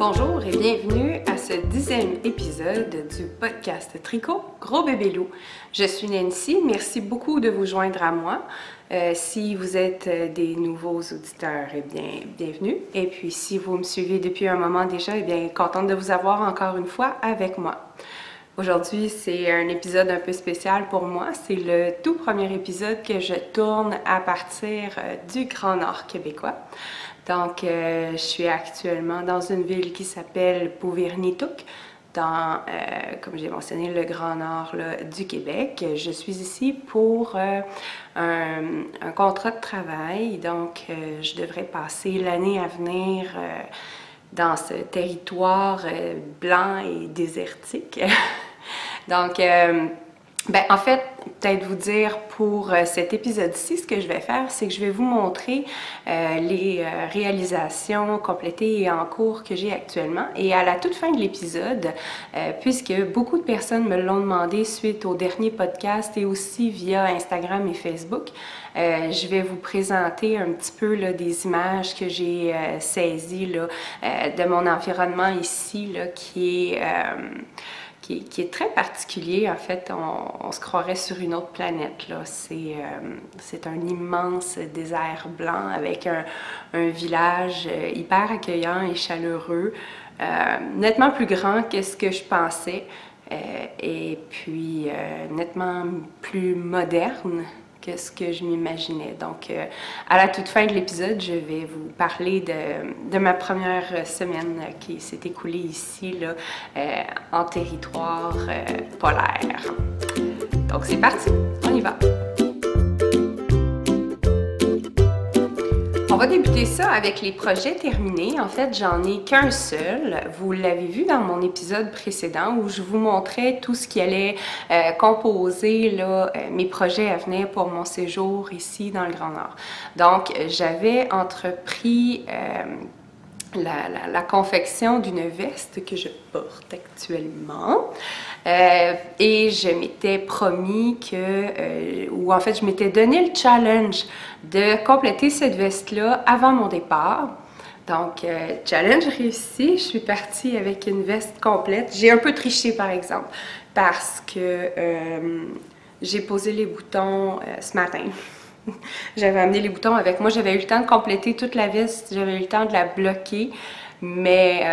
Bonjour et bienvenue à ce 10e épisode du podcast Tricot Gros Bébé Loup. Je suis Nancy, merci beaucoup de vous joindre à moi. Si vous êtes des nouveaux auditeurs, eh bien, bienvenue. Et puis si vous me suivez depuis un moment déjà, eh bien, contente de vous avoir encore une fois avec moi. Aujourd'hui, c'est un épisode un peu spécial pour moi. C'est le tout premier épisode que je tourne à partir du Grand Nord québécois. Donc, je suis actuellement dans une ville qui s'appelle Beauharnois, dans, comme j'ai mentionné, le Grand Nord là, du Québec. Je suis ici pour un contrat de travail, donc je devrais passer l'année à venir dans ce territoire blanc et désertique. Donc, en fait, peut-être vous dire pour cet épisode-ci, ce que je vais faire, c'est que je vais vous montrer les réalisations complétées et en cours que j'ai actuellement. Et à la toute fin de l'épisode, puisque beaucoup de personnes me l'ont demandé suite au dernier podcast et aussi via Instagram et Facebook, je vais vous présenter un petit peu là, des images que j'ai saisies là, de mon environnement ici, là, qui est très particulier. En fait, on se croirait sur une autre planète, là. C'est un immense désert blanc avec un village hyper accueillant et chaleureux, nettement plus grand que ce que je pensais, et puis nettement plus moderne que ce que je m'imaginais. Donc, à la toute fin de l'épisode, je vais vous parler de ma première semaine qui s'est écoulée ici, là, en territoire polaire. Donc, c'est parti, on y va! On va débuter ça avec les projets terminés. En fait, j'en ai qu'un seul. Vous l'avez vu dans mon épisode précédent où je vous montrais tout ce qui allait composer là, mes projets à venir pour mon séjour ici dans le Grand Nord. Donc, j'avais entrepris la confection d'une veste que je porte actuellement. Et je m'étais promis ou en fait, je m'étais donné le challenge de compléter cette veste-là avant mon départ. Donc, challenge réussi, je suis partie avec une veste complète. J'ai un peu triché, par exemple, parce que j'ai posé les boutons ce matin. J'avais amené les boutons avec moi, j'avais eu le temps de compléter toute la veste, j'avais eu le temps de la bloquer, mais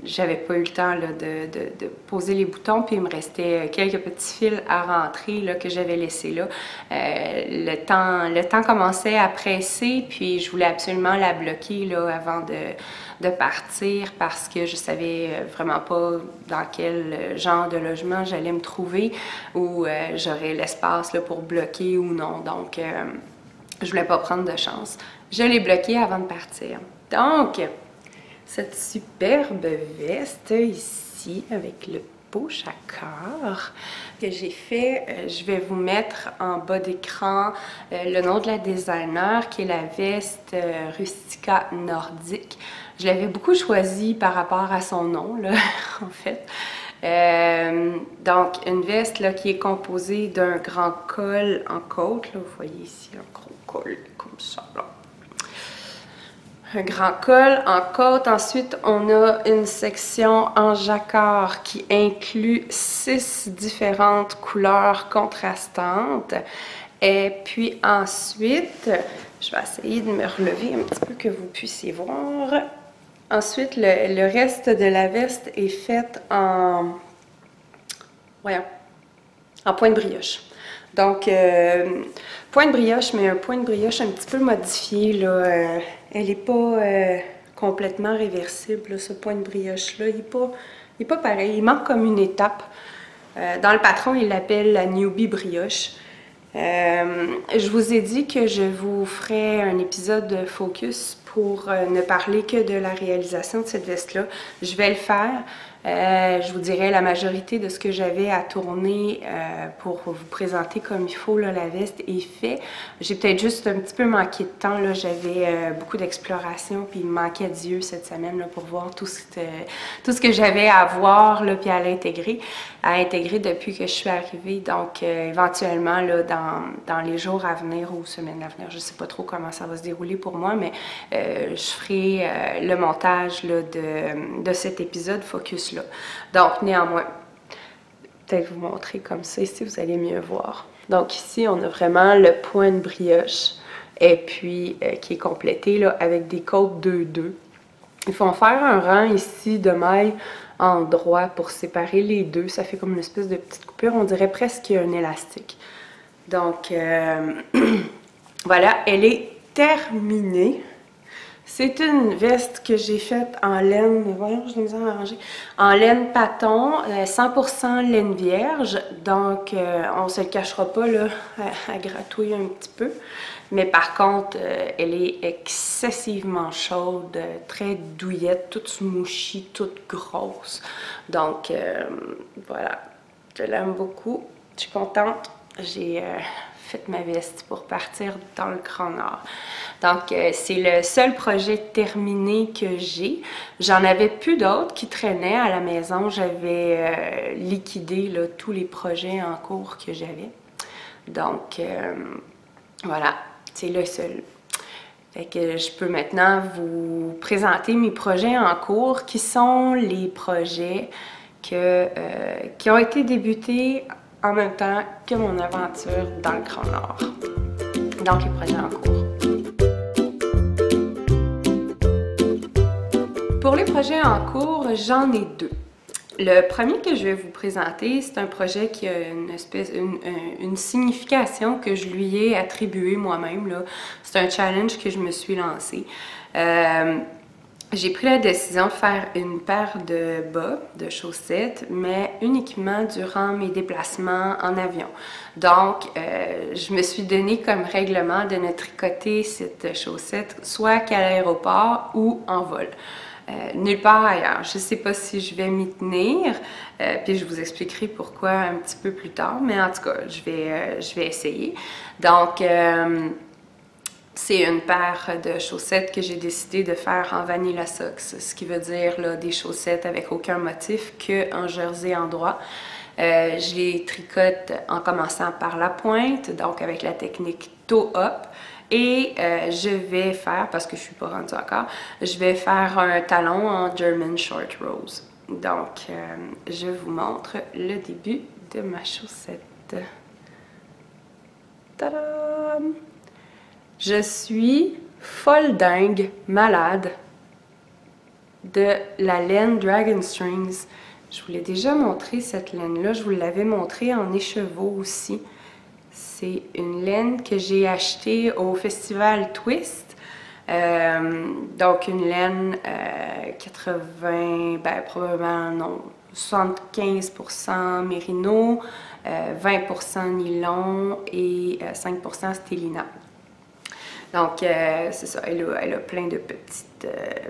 j'avais pas eu le temps là, de poser les boutons, puis il me restait quelques petits fils à rentrer là, que j'avais laissés là. Le temps commençait à presser, puis je voulais absolument la bloquer là, avant de partir parce que je savais vraiment pas dans quel genre de logement j'allais me trouver où j'aurais l'espace là, pour bloquer ou non. Donc, je voulais pas prendre de chance. Je l'ai bloqué avant de partir. Donc, cette superbe veste ici avec le beau jacquard que j'ai fait, je vais vous mettre en bas d'écran le nom de la designer qui est la veste Rustica Nordique. Je l'avais beaucoup choisi par rapport à son nom, là, en fait. Donc, une veste là, qui est composée d'un grand col en côte. Là, vous voyez ici un gros col comme ça. Là. Un grand col en côte. Ensuite, on a une section en jacquard qui inclut 6 différentes couleurs contrastantes. Et puis ensuite, je vais essayer de me relever un petit peu que vous puissiez voir. Ensuite, le reste de la veste est fait en point de brioche. Donc, point de brioche, mais un point de brioche un petit peu modifié, là. Elle n'est pas complètement réversible, là, ce point de brioche-là. Il n'est pas pareil. Il manque comme une étape. Dans le patron, il l'appelle la Newbie brioche. Je vous ai dit que je vous ferai un épisode de focus pour ne parler que de la réalisation de cette veste-là. Je vais le faire. Je vous dirais la majorité de ce que j'avais à tourner pour vous présenter comme il faut, là, la veste est fait. J'ai peut-être juste un petit peu manqué de temps, là. J'avais beaucoup d'exploration, puis il me manquait d'yeux cette semaine là, pour voir tout ce que j'avais à voir, là, puis à intégrer depuis que je suis arrivée. Donc, éventuellement, là, dans les jours à venir ou semaines à venir, je sais pas trop comment ça va se dérouler pour moi, mais je ferai le montage là, de cet épisode Focus-là. Donc, néanmoins, peut-être vous montrer comme ça, ici, vous allez mieux voir. Donc, ici, on a vraiment le point de brioche, et puis qui est complété là, avec des côtes 2-2. Il faut en faire un rang ici de mailles en droit pour séparer les deux. Ça fait comme une espèce de petite coupure, on dirait presque un élastique. Donc, voilà, elle est terminée. C'est une veste que j'ai faite en laine, voyons, je l'ai mis à ranger, en laine paton, 100% laine vierge, donc on se le cachera pas, là, à gratouiller un petit peu. Mais par contre, elle est excessivement chaude, très douillette, toute smoushy, toute grosse. Donc, voilà, je l'aime beaucoup, je suis contente. J'ai fait ma veste pour partir dans le Grand Nord. Donc, c'est le seul projet terminé que j'ai. J'en avais plus d'autres qui traînaient à la maison. J'avais liquidé là, tous les projets en cours que j'avais. Donc, voilà, c'est le seul. Fait que je peux maintenant vous présenter mes projets en cours, qui sont les projets qui ont été débutés en même temps que mon aventure dans le Grand Nord. Donc, les projets en cours. Pour les projets en cours, j'en ai deux. Le premier que je vais vous présenter, c'est un projet qui a une signification que je lui ai attribuée moi-même. C'est un challenge que je me suis lancé. J'ai pris la décision de faire une paire de bas, de chaussettes, mais uniquement durant mes déplacements en avion. Donc, je me suis donné comme règlement de ne tricoter cette chaussette soit qu'à l'aéroport ou en vol. Nulle part ailleurs. Je ne sais pas si je vais m'y tenir, puis je vous expliquerai pourquoi un petit peu plus tard, mais en tout cas, je vais essayer. Donc, c'est une paire de chaussettes que j'ai décidé de faire en Vanilla Socks, ce qui veut dire là, des chaussettes avec aucun motif qu'un jersey en droit. Je les tricote en commençant par la pointe, donc avec la technique toe-up. Et je vais faire, parce que je ne suis pas rendue encore, je vais faire un talon en German Short Rose. Donc, je vous montre le début de ma chaussette. Tadam! Je suis folle dingue, malade de la laine Dragon Strings. Je vous l'ai déjà montré cette laine-là, je vous l'avais montré en écheveau aussi. C'est une laine que j'ai achetée au festival Twist. Donc une laine 80, ben probablement non, 75% mérino, 20% nylon et 5% stélina. Donc c'est ça, elle a plein de petites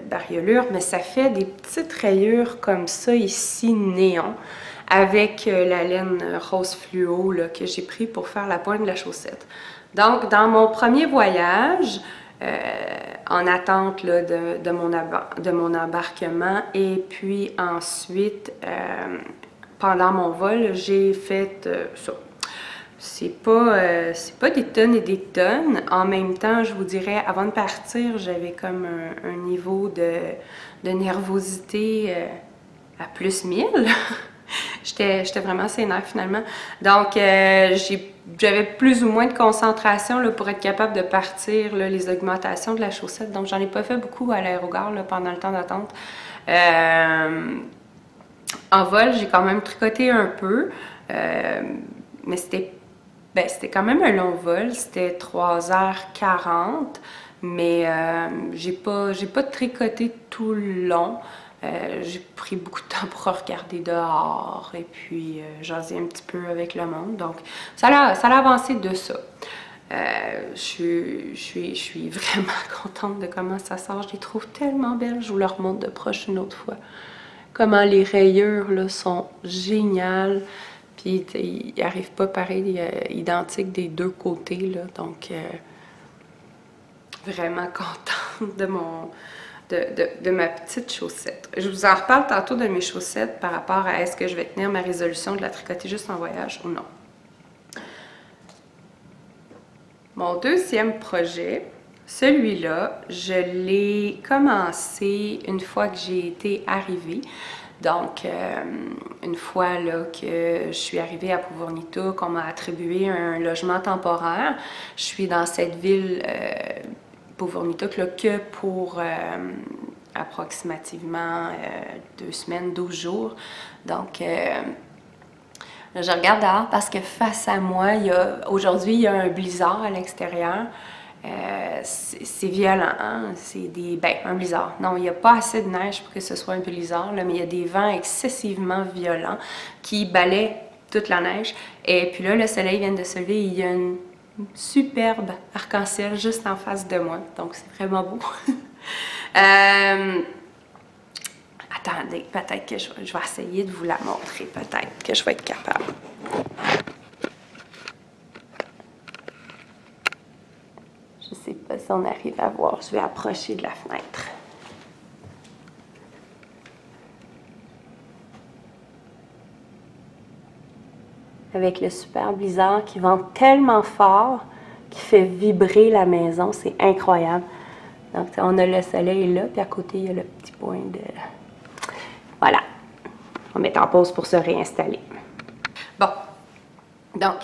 bariolures, mais ça fait des petites rayures comme ça ici, néon, avec la laine rose fluo là, que j'ai pris pour faire la pointe de la chaussette. Donc, dans mon premier voyage, en attente là, de mon embarquement, et puis ensuite, pendant mon vol, j'ai fait ça. C'est pas des tonnes et des tonnes. En même temps, je vous dirais, avant de partir, j'avais comme un niveau de nervosité à plus 1000. J'étais vraiment sénère finalement. Donc, j'avais plus ou moins de concentration là, pour être capable de partir là, les augmentations de la chaussette. Donc, j'en ai pas fait beaucoup à l'aérogare pendant le temps d'attente. En vol, j'ai quand même tricoté un peu, mais c'était quand même un long vol. C'était 3h40, mais j'ai pas tricoté tout le long. J'ai pris beaucoup de temps pour regarder dehors et puis jaser un petit peu avec le monde. Donc, ça a avancé de ça. Je suis vraiment contente de comment ça sort. Je les trouve tellement belles. Je vous leur montre de proche une autre fois. comment les rayures là, sont géniales. Puis il n'arrive pas pareil, identique des deux côtés, là. Donc, vraiment contente de ma petite chaussette. Je vous en reparle tantôt de mes chaussettes par rapport à est-ce que je vais tenir ma résolution de la tricoter juste en voyage ou non. Mon deuxième projet, celui-là, je l'ai commencé une fois que j'ai été arrivée. Donc, une fois là, que je suis arrivée à Puvornito, qu'on m'a attribué un logement temporaire, je suis dans cette ville Puvornito là, que pour approximativement 2 semaines, 12 jours. Donc, je regarde dehors parce que face à moi, aujourd'hui, il y a un blizzard à l'extérieur. C'est violent, hein? C'est un blizzard. Non, il n'y a pas assez de neige pour que ce soit un blizzard, là, mais il y a des vents excessivement violents qui balaient toute la neige. Et puis là, le soleil vient de se lever et il y a une superbe arc-en-ciel juste en face de moi. Donc, c'est vraiment beau. Attendez, peut-être que je vais essayer de vous la montrer. Peut-être que je vais être capable. Je sais pas si on arrive à voir. Je vais approcher de la fenêtre. Avec le super blizzard qui vente tellement fort, qui fait vibrer la maison. C'est incroyable. Donc, on a le soleil là, puis à côté, il y a le petit point de... Voilà. On va mettre en pause pour se réinstaller. Bon. Donc,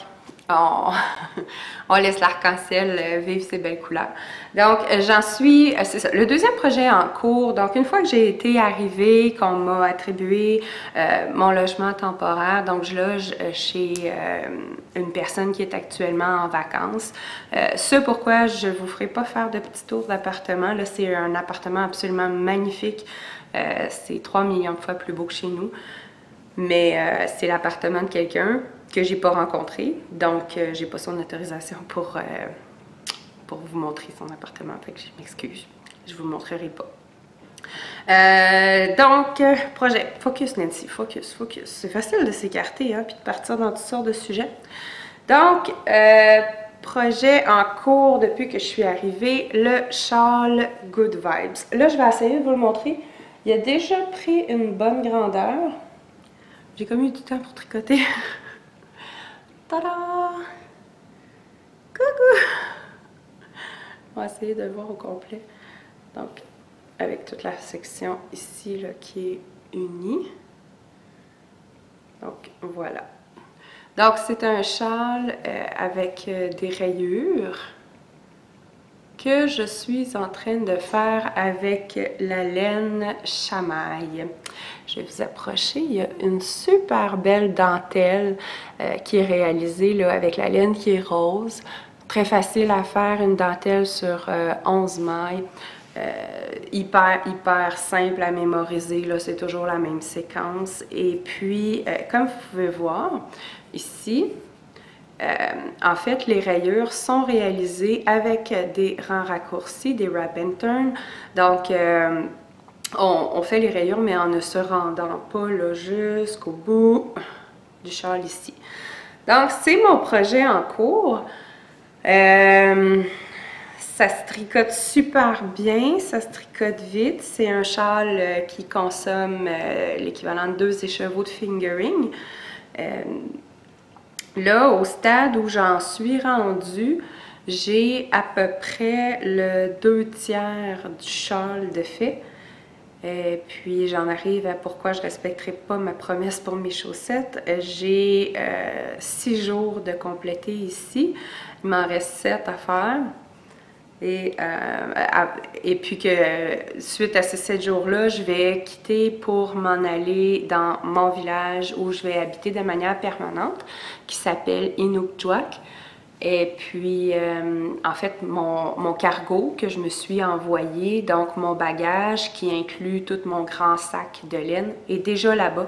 on laisse l'arc-en-ciel vivre ses belles couleurs. Donc, j'en suis... c'est ça. Le deuxième projet en cours, donc une fois que j'ai été arrivée, qu'on m'a attribué mon logement temporaire, donc je loge chez une personne qui est actuellement en vacances. Ce pourquoi je ne vous ferai pas faire de petits tours d'appartement. Là, c'est un appartement absolument magnifique. C'est 3 millions de fois plus beau que chez nous. Mais c'est l'appartement de quelqu'un que j'ai pas rencontré, donc j'ai pas son autorisation pour vous montrer son appartement, fait que je m'excuse, je vous montrerai pas. Donc, projet, focus Nancy, focus. C'est facile de s'écarter, hein, puis de partir dans toutes sortes de sujets. Donc, projet en cours depuis que je suis arrivée, le châle Good Vibes. Là, je vais essayer de vous le montrer. Il a déjà pris une bonne grandeur. J'ai comme eu du temps pour tricoter. Tada! Coucou! On va essayer de le voir au complet. Donc, avec toute la section ici là, qui est unie. Donc, voilà. Donc, c'est un châle avec des rayures que je suis en train de faire avec la laine chamaille. Je vais vous approcher. Il y a une super belle dentelle qui est réalisée là, avec la laine qui est rose. Très facile à faire, une dentelle sur 11 mailles. Hyper simple à mémoriser. C'est toujours la même séquence. Et puis, comme vous pouvez voir, ici, en fait, les rayures sont réalisées avec des rangs raccourcis, des wrap and turn. Donc, on fait les rayures, mais en ne se rendant pas jusqu'au bout du châle ici. Donc, c'est mon projet en cours. Ça se tricote super bien, ça se tricote vite. C'est un châle qui consomme l'équivalent de 2 écheveaux de fingering. Là, au stade où j'en suis rendue, j'ai à peu près le 2/3 du châle de fait. Et puis, j'en arrive à pourquoi je ne respecterai pas ma promesse pour mes chaussettes. J'ai 6 jours de compléter ici. Il m'en reste 7 à faire. Et puis que suite à ces 7 jours-là, je vais quitter pour m'en aller dans mon village où je vais habiter de manière permanente, qui s'appelle Inukjuak. Et puis, en fait, mon cargo que je me suis envoyé, donc mon bagage qui inclut tout mon grand sac de laine, est déjà là-bas.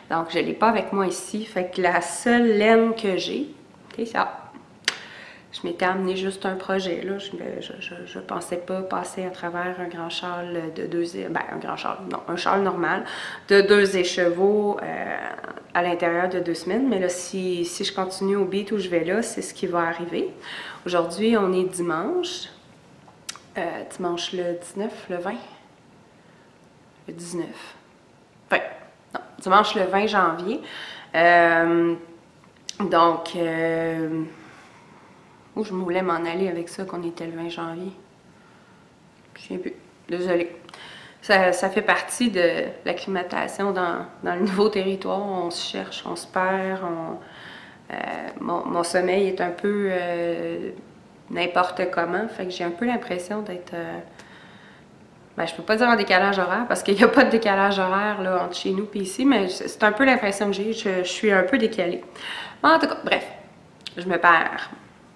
Donc, je ne l'ai pas avec moi ici. Fait que la seule laine que j'ai, c'est ça. Je m'étais amené juste un projet, là. Je pensais pas passer à travers un grand châle de un grand châle, non, un châle normal de 2 écheveaux à l'intérieur de 2 semaines. Mais là, si je continue au beat où je vais là, c'est ce qui va arriver. Aujourd'hui, on est dimanche. Dimanche le 19, le 20? Le 19. Non, dimanche le 20 janvier. Donc, où je voulais m'en aller avec ça, qu'on était le 20 janvier. Je ne sais plus. Désolée. Ça fait partie de l'acclimatation dans le nouveau territoire. On se cherche, on se perd. Mon sommeil est un peu n'importe comment. Fait que j'ai un peu l'impression d'être... ben, je peux pas dire en décalage horaire parce qu'il n'y a pas de décalage horaire là, entre chez nous et ici, mais c'est un peu l'impression que j'ai. Je suis un peu décalée. En tout cas, bref, je me perds.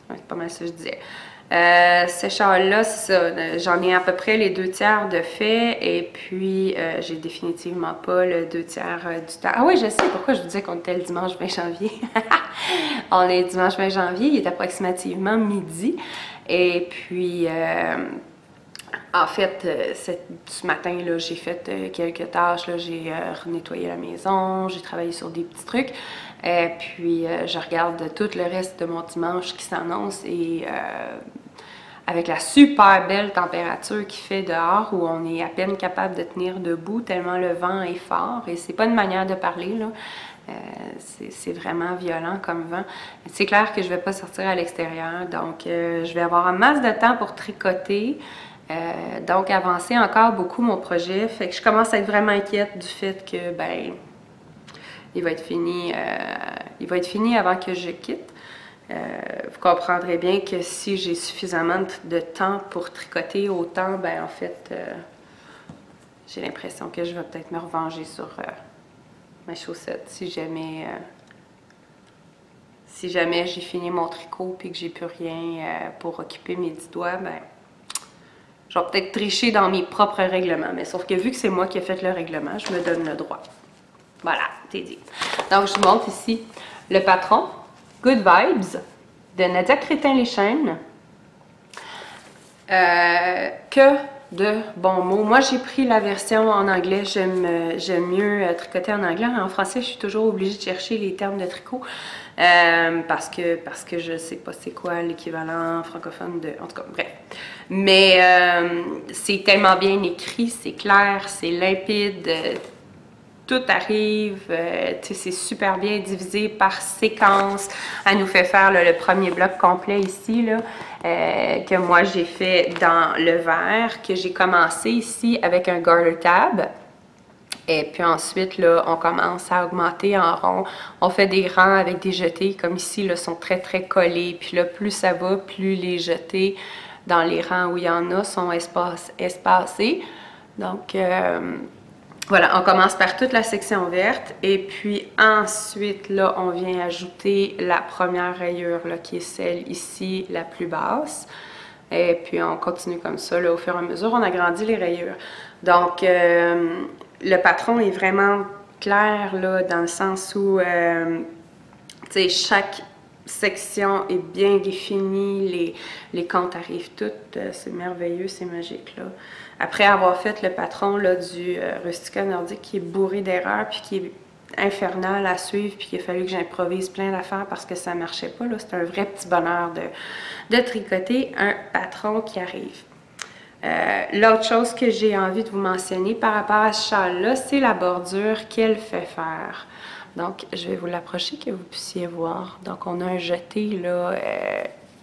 C'est pas mal ça que je disais. Ces châles-là, c'est ça. J'en ai à peu près les 2/3 de fait et puis j'ai définitivement pas le 2/3 du temps. Ah oui, je sais pourquoi je vous disais qu'on était le dimanche 20 janvier. On est dimanche 20 janvier, il est approximativement midi. Et puis, en fait, ce matin, j'ai fait quelques tâches. J'ai nettoyé la maison, j'ai travaillé sur des petits trucs. Puis, je regarde tout le reste de mon dimanche qui s'annonce et avec la super belle température qu'il fait dehors où on est à peine capable de tenir debout tellement le vent est fort. Et c'est pas une manière de parler, là. C'est vraiment violent comme vent. C'est clair que je vais pas sortir à l'extérieur, donc je vais avoir un masse de temps pour tricoter. Donc, avancer encore beaucoup mon projet. Fait que je commence à être vraiment inquiète du fait que, ben, il va être fini avant que je quitte. Vous comprendrez bien que si j'ai suffisamment de temps pour tricoter autant, ben, en fait, j'ai l'impression que je vais peut-être me revenger sur mes chaussettes si jamais j'ai fini mon tricot puis que j'ai plus rien pour occuper mes 10 doigts, ben, je vais peut-être tricher dans mes propres règlements, mais sauf que vu que c'est moi qui ai fait le règlement, je me donne le droit. Voilà, c'est dit. Donc, je vous montre ici le patron Good Vibes de Nadia Crétin-Leschaine. Que de bons mots. Moi, j'ai pris la version en anglais. J'aime mieux tricoter en anglais. En français, je suis toujours obligée de chercher les termes de tricot parce que je sais pas c'est quoi l'équivalent francophone de... En tout cas, bref. Mais c'est tellement bien écrit, c'est clair, c'est limpide. Tout arrive, c'est super bien divisé par séquence. Elle nous fait faire le premier bloc complet ici, là, que moi j'ai fait dans le vert, que j'ai commencé ici avec un garter tab. Et puis ensuite, là, on commence à augmenter en rond. On fait des rangs avec des jetés, comme ici, là, sont très très collés. Puis là, plus ça va, plus les jetés dans les rangs où il y en a sont espacés. Donc, voilà, on commence par toute la section verte et puis ensuite, là, on vient ajouter la première rayure, là, qui est celle ici, la plus basse. Et puis, on continue comme ça, là, au fur et à mesure, on agrandit les rayures. Donc, le patron est vraiment clair, là, dans le sens où, tu sais, chaque section est bien définie, les comptes arrivent toutes, c'est merveilleux, c'est magique, là. Après avoir fait le patron là, du Rustica Nordique qui est bourré d'erreurs puis qui est infernal à suivre puis qu'il a fallu que j'improvise plein d'affaires parce que ça marchait pas, là, c'est un vrai petit bonheur de tricoter un patron qui arrive. L'autre chose que j'ai envie de vous mentionner par rapport à ce châle-là, c'est la bordure qu'elle fait faire. Donc, je vais vous l'approcher que vous puissiez voir. Donc, on a un jeté là,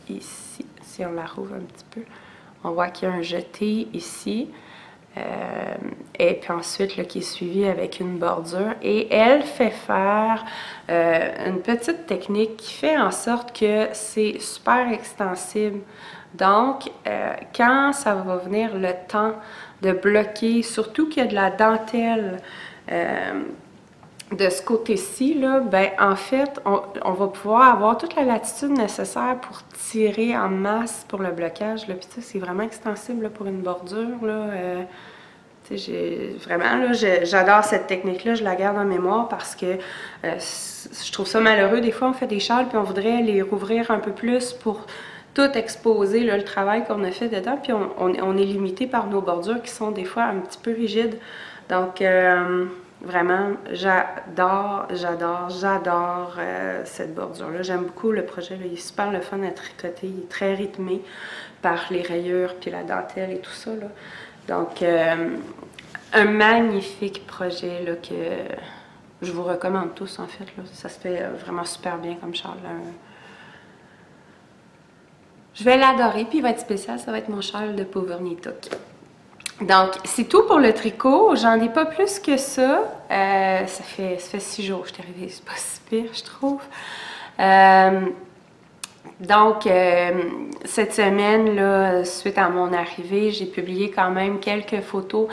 ici, si on la rouvre un petit peu. On voit qu'il y a un jeté ici, et puis ensuite là, qui est suivi avec une bordure. Et elle fait faire une petite technique qui fait en sorte que c'est super extensible. Donc, quand ça va venir le temps de bloquer, surtout qu'il y a de la dentelle de ce côté-ci, là, ben, en fait, on va pouvoir avoir toute la latitude nécessaire pour tirer en masse pour le blocage. Là. Puis ça, c'est vraiment extensible là, pour une bordure. Là, vraiment, là, j'adore cette technique-là, je la garde en mémoire parce que je trouve ça malheureux. Des fois, on fait des châles puis on voudrait les rouvrir un peu plus pour tout exposer là, le travail qu'on a fait dedans, puis on est limité par nos bordures qui sont des fois un petit peu rigides. Donc, vraiment, j'adore cette bordure-là. J'aime beaucoup le projet, là. Il est super le fun à tricoter, il est très rythmé par les rayures, puis la dentelle et tout ça, là. Donc, un magnifique projet là, que je vous recommande tous, en fait. Là. Ça se fait vraiment super bien comme châle. Je vais l'adorer, puis il va être spécial. Ça va être mon châle de Povernituk. Donc, c'est tout pour le tricot. J'en ai pas plus que ça. Ça fait 6 jours que je suis arrivée. C'est pas si pire, je trouve. Donc, cette semaine, là, suite à mon arrivée, j'ai publié quand même quelques photos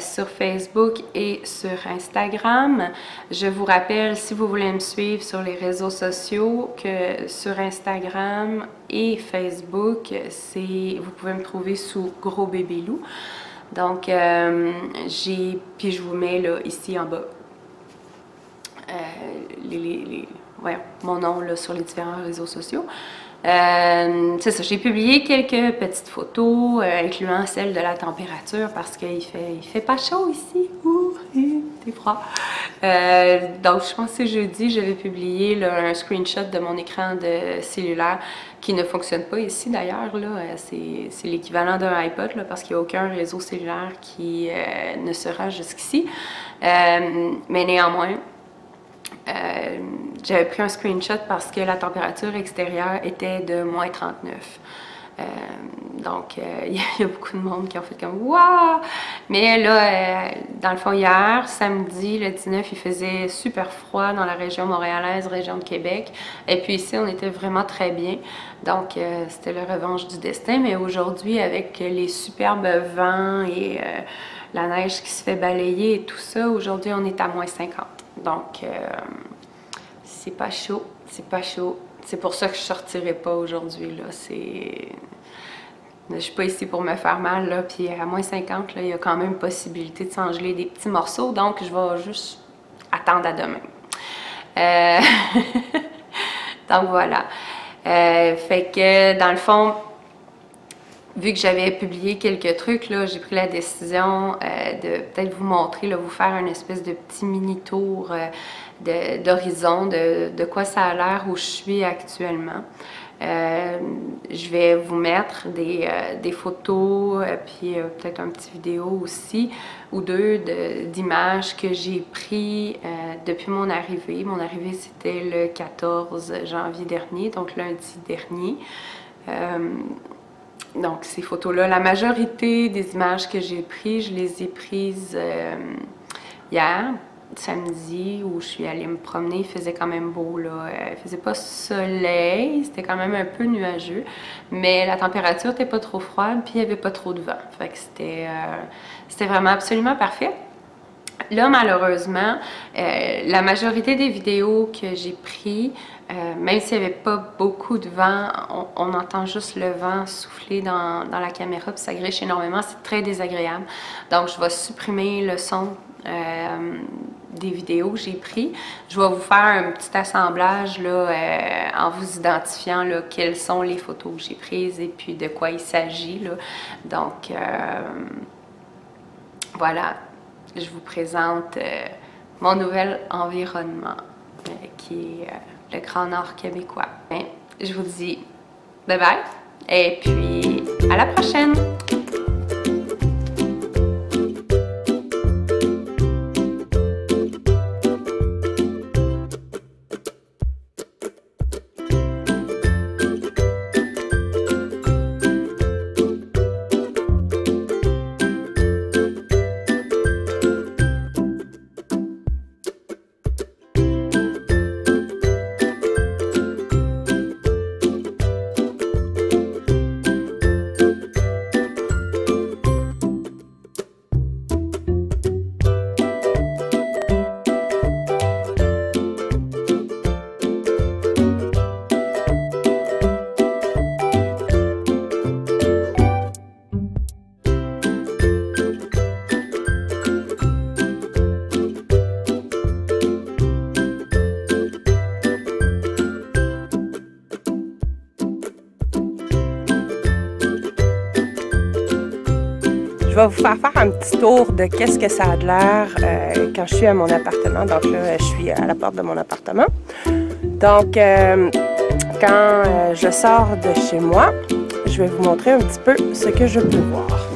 sur Facebook et sur Instagram. Je vous rappelle, si vous voulez me suivre sur les réseaux sociaux, que sur Instagram et Facebook, vous pouvez me trouver sous Gros Bébé Lou. Donc, puis je vous mets là, ici en bas mon nom là, sur les différents réseaux sociaux. C'est ça, j'ai publié quelques petites photos, incluant celle de la température, parce qu'il fait pas chaud ici. Ouh, c'est froid. Donc, je pense que c'est jeudi, j'avais publié là, un screenshot de mon écran de cellulaire qui ne fonctionne pas ici d'ailleurs. C'est l'équivalent d'un iPod là, parce qu'il n'y a aucun réseau cellulaire qui ne se rend jusqu'ici. Mais néanmoins, j'avais pris un screenshot parce que la température extérieure était de moins 39. Donc, il y a beaucoup de monde qui ont fait comme « Waouh! » Mais là, dans le fond, hier, samedi, le 19, il faisait super froid dans la région montréalaise, région de Québec. Et puis ici, on était vraiment très bien. Donc, c'était la revanche du destin. Mais aujourd'hui, avec les superbes vents et la neige qui se fait balayer et tout ça, aujourd'hui, on est à moins 50. Donc, c'est pas chaud, c'est pas chaud. C'est pour ça que je sortirai pas aujourd'hui, là. Je suis pas ici pour me faire mal, là. Puis à moins 50, là, il y a quand même possibilité de s'engeler des petits morceaux. Donc, je vais juste attendre à demain. Donc, voilà. Fait que, dans le fond, vu que j'avais publié quelques trucs, là, j'ai pris la décision de peut-être vous montrer, là, vous faire une espèce de petit mini tour d'horizon, de quoi ça a l'air où je suis actuellement. Je vais vous mettre des photos, puis peut-être une petite vidéo aussi, ou deux d'images que j'ai pris depuis mon arrivée. Mon arrivée, c'était le 14 janvier dernier, donc lundi dernier. Donc, ces photos-là, la majorité des images que j'ai prises, je les ai prises hier, samedi, où je suis allée me promener. Il faisait quand même beau, là. Il faisait pas soleil, c'était quand même un peu nuageux, mais la température n'était pas trop froide, puis il n'y avait pas trop de vent. Fait que c'était vraiment absolument parfait. Là, malheureusement, la majorité des vidéos que j'ai prises, même s'il n'y avait pas beaucoup de vent, on entend juste le vent souffler dans la caméra, puis ça griche énormément, c'est très désagréable. Donc, je vais supprimer le son des vidéos que j'ai prises. Je vais vous faire un petit assemblage là, en vous identifiant là, quelles sont les photos que j'ai prises et puis de quoi il s'agit. Donc, voilà. Je vous présente mon nouvel environnement qui est le Grand Nord québécois. Bien, je vous dis bye bye et puis à la prochaine! vais vous faire un petit tour de qu'est-ce que ça a de l'air quand je suis à mon appartement. Donc là, je suis à la porte de mon appartement. Donc, quand je sors de chez moi, je vais vous montrer un petit peu ce que je peux voir.